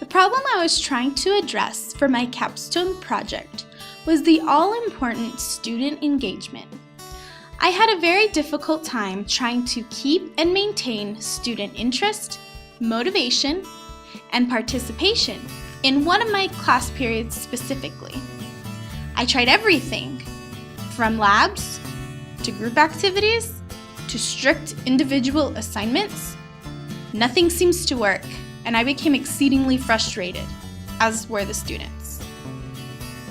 problem I was trying to address for my capstone project was the all-important student engagement. I had a very difficult time trying to keep and maintain student interest, motivation, and participation in one of my class periods specifically. I tried everything, from labs to group activities to strict individual assignments. Nothing seems to work, and I became exceedingly frustrated, as were the students.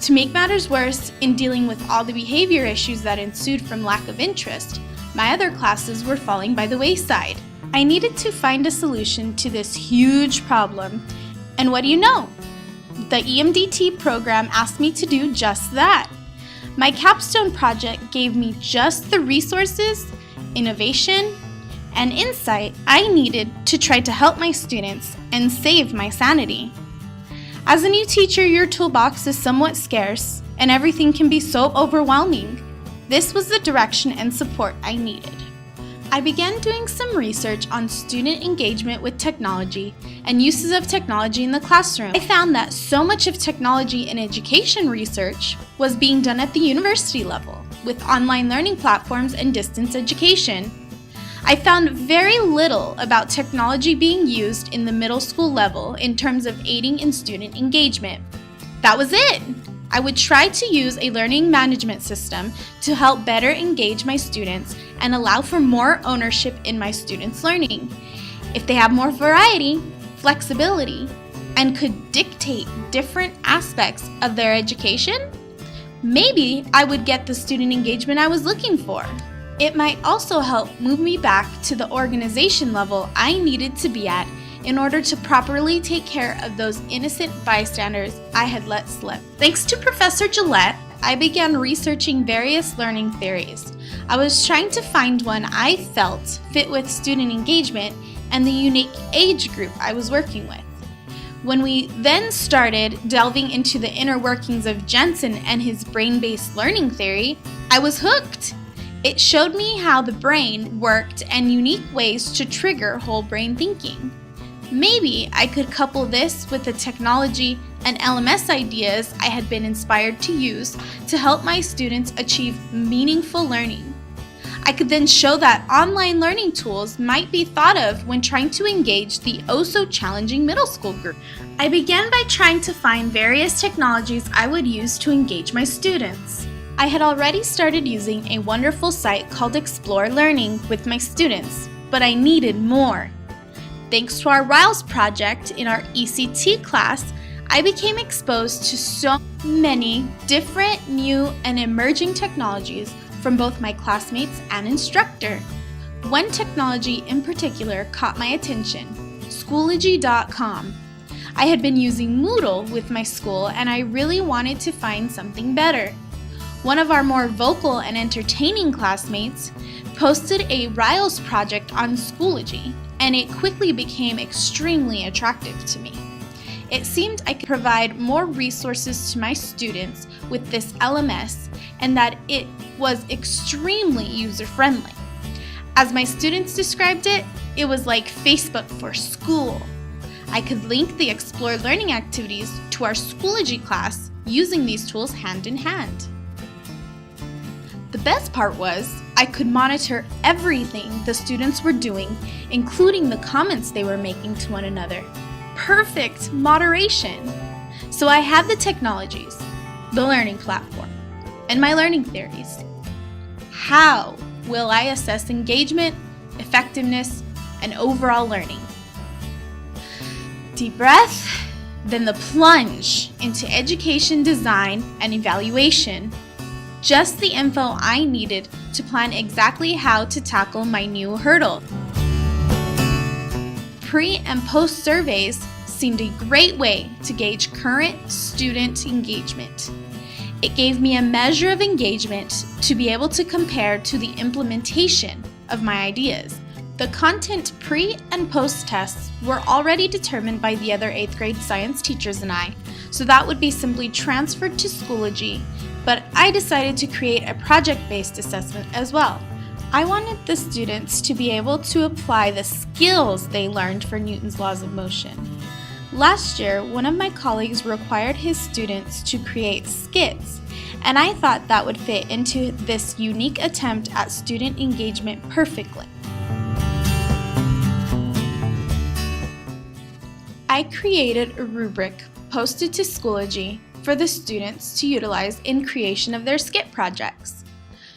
To make matters worse, in dealing with all the behavior issues that ensued from lack of interest, my other classes were falling by the wayside. I needed to find a solution to this huge problem, and what do you know? The EMDT program asked me to do just that. My capstone project gave me just the resources, innovation, and insight I needed to try to help my students and save my sanity. As a new teacher, your toolbox is somewhat scarce, and everything can be so overwhelming. This was the direction and support I needed. I began doing some research on student engagement with technology and uses of technology in the classroom. I found that so much of technology in education research was being done at the university level, with online learning platforms and distance education. I found very little about technology being used in the middle school level in terms of aiding in student engagement. That was it! I would try to use a learning management system to help better engage my students and allow for more ownership in my students' learning. If they have more variety, flexibility, and could dictate different aspects of their education, maybe I would get the student engagement I was looking for. It might also help move me back to the organization level I needed to be at in order to properly take care of those innocent bystanders I had let slip. Thanks to Professor Gillette, I began researching various learning theories. I was trying to find one I felt fit with student engagement and the unique age group I was working with. When we then started delving into the inner workings of Jensen and his brain-based learning theory, I was hooked. It showed me how the brain worked and unique ways to trigger whole brain thinking. Maybe I could couple this with the technology and LMS ideas I had been inspired to use to help my students achieve meaningful learning. I could then show that online learning tools might be thought of when trying to engage the oh-so-challenging middle school group. I began by trying to find various technologies I would use to engage my students. I had already started using a wonderful site called Explore Learning with my students, but I needed more. Thanks to our Riles project in our ECT class, I became exposed to so many different new and emerging technologies from both my classmates and instructor. One technology in particular caught my attention, Schoology.com. I had been using Moodle with my school and I really wanted to find something better. One of our more vocal and entertaining classmates posted a Riles project on Schoology, and it quickly became extremely attractive to me. It seemed I could provide more resources to my students with this LMS and that it was extremely user-friendly. As my students described it, it was like Facebook for school. I could link the Explore Learning activities to our Schoology class using these tools hand in hand. The best part was, I could monitor everything the students were doing, including the comments they were making to one another. Perfect moderation! So I had the technologies, the learning platform, and my learning theories. How will I assess engagement, effectiveness, and overall learning? Deep breath, then the plunge into education design and evaluation. Just the info I needed to plan exactly how to tackle my new hurdle. Pre- and post surveys seemed a great way to gauge current student engagement. It gave me a measure of engagement to be able to compare to the implementation of my ideas. The content pre- and post tests were already determined by the other 8th grade science teachers and I, so that would be simply transferred to Schoology, but I decided to create a project-based assessment as well. I wanted the students to be able to apply the skills they learned for Newton's laws of motion. Last year, one of my colleagues required his students to create skits, and I thought that would fit into this unique attempt at student engagement perfectly. I created a rubric posted to Schoology for the students to utilize in creation of their skit projects.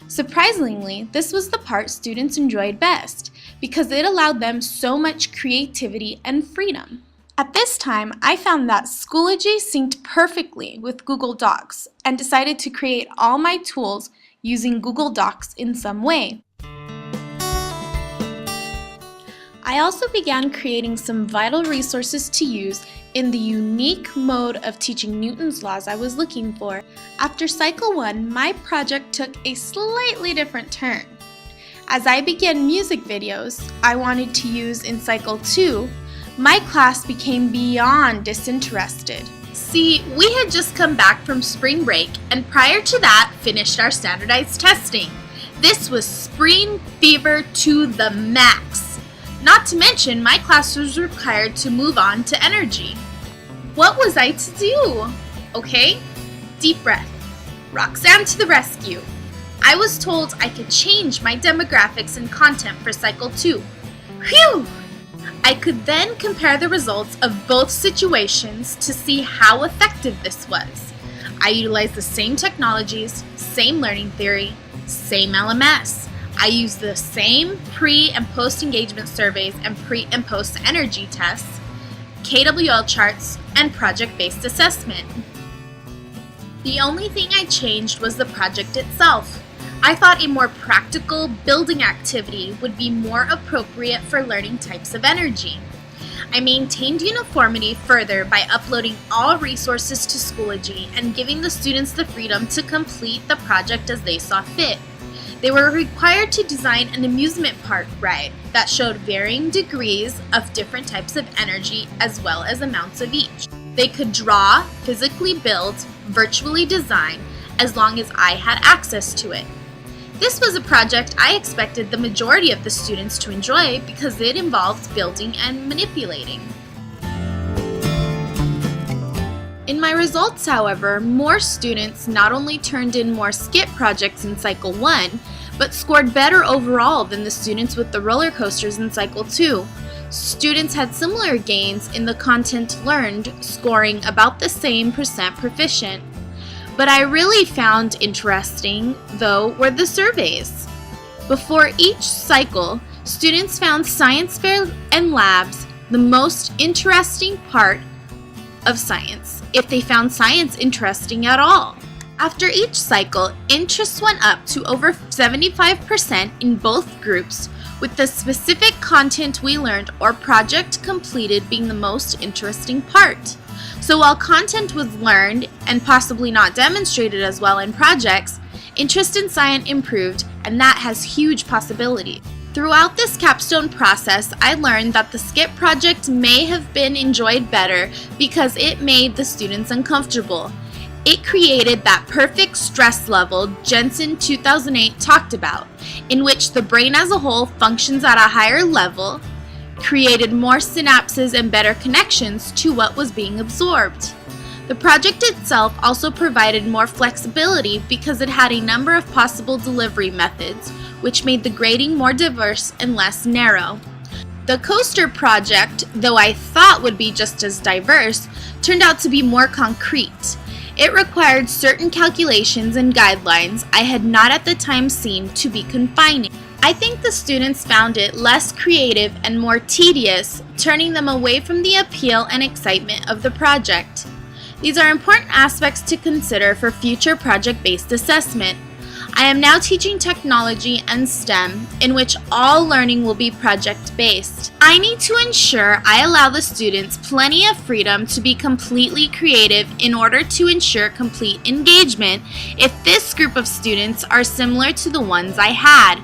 Surprisingly, this was the part students enjoyed best because it allowed them so much creativity and freedom. At this time, I found that Schoology synced perfectly with Google Docs and decided to create all my tools using Google Docs in some way. I also began creating some vital resources to use in the unique mode of teaching Newton's laws I was looking for. After Cycle 1, my project took a slightly different turn. As I began music videos I wanted to use in Cycle 2, my class became beyond disinterested. See, we had just come back from spring break and prior to that finished our standardized testing. This was spring fever to the max. Not to mention, my class was required to move on to energy. What was I to do? Okay, deep breath. Roxanne to the rescue. I was told I could change my demographics and content for Cycle 2. Phew! I could then compare the results of both situations to see how effective this was. I utilized the same technologies, same learning theory, same LMS. I used the same pre- and post-engagement surveys and pre- and post-energy tests, KWL charts, and project-based assessment. The only thing I changed was the project itself. I thought a more practical building activity would be more appropriate for learning types of energy. I maintained uniformity further by uploading all resources to Schoology and giving the students the freedom to complete the project as they saw fit. They were required to design an amusement park ride that showed varying degrees of different types of energy as well as amounts of each. They could draw, physically build, virtually design, as long as I had access to it. This was a project I expected the majority of the students to enjoy because it involved building and manipulating. In my results, however, more students not only turned in more skit projects in Cycle 1, but scored better overall than the students with the roller coasters in Cycle 2. Students had similar gains in the content learned, scoring about the same % proficient. But I really found interesting, though, were the surveys. Before each cycle, students found science fair and labs the most interesting part of science, if they found science interesting at all. After each cycle, interest went up to over 75% in both groups, with the specific content we learned or project completed being the most interesting part. So while content was learned and possibly not demonstrated as well in projects, interest in science improved, and that has huge possibilities. Throughout this capstone process, I learned that the skit project may have been enjoyed better because it made the students uncomfortable. It created that perfect stress level Jensen 2008 talked about, in which the brain as a whole functions at a higher level, created more synapses and better connections to what was being absorbed. The project itself also provided more flexibility because it had a number of possible delivery methods, which made the grading more diverse and less narrow. The coaster project, though I thought would be just as diverse, turned out to be more concrete. It required certain calculations and guidelines I had not at the time seen to be confining. I think the students found it less creative and more tedious, turning them away from the appeal and excitement of the project. These are important aspects to consider for future project-based assessment. I am now teaching technology and STEM, in which all learning will be project-based. I need to ensure I allow the students plenty of freedom to be completely creative in order to ensure complete engagement if this group of students are similar to the ones I had.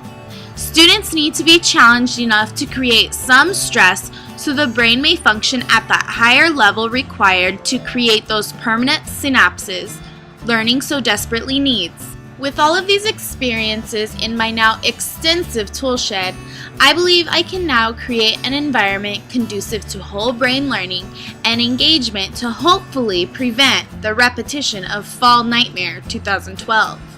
Students need to be challenged enough to create some stress so the brain may function at that higher level required to create those permanent synapses learning so desperately needs. With all of these experiences in my now extensive toolshed, I believe I can now create an environment conducive to whole brain learning and engagement to hopefully prevent the repetition of Fall Nightmare 2012.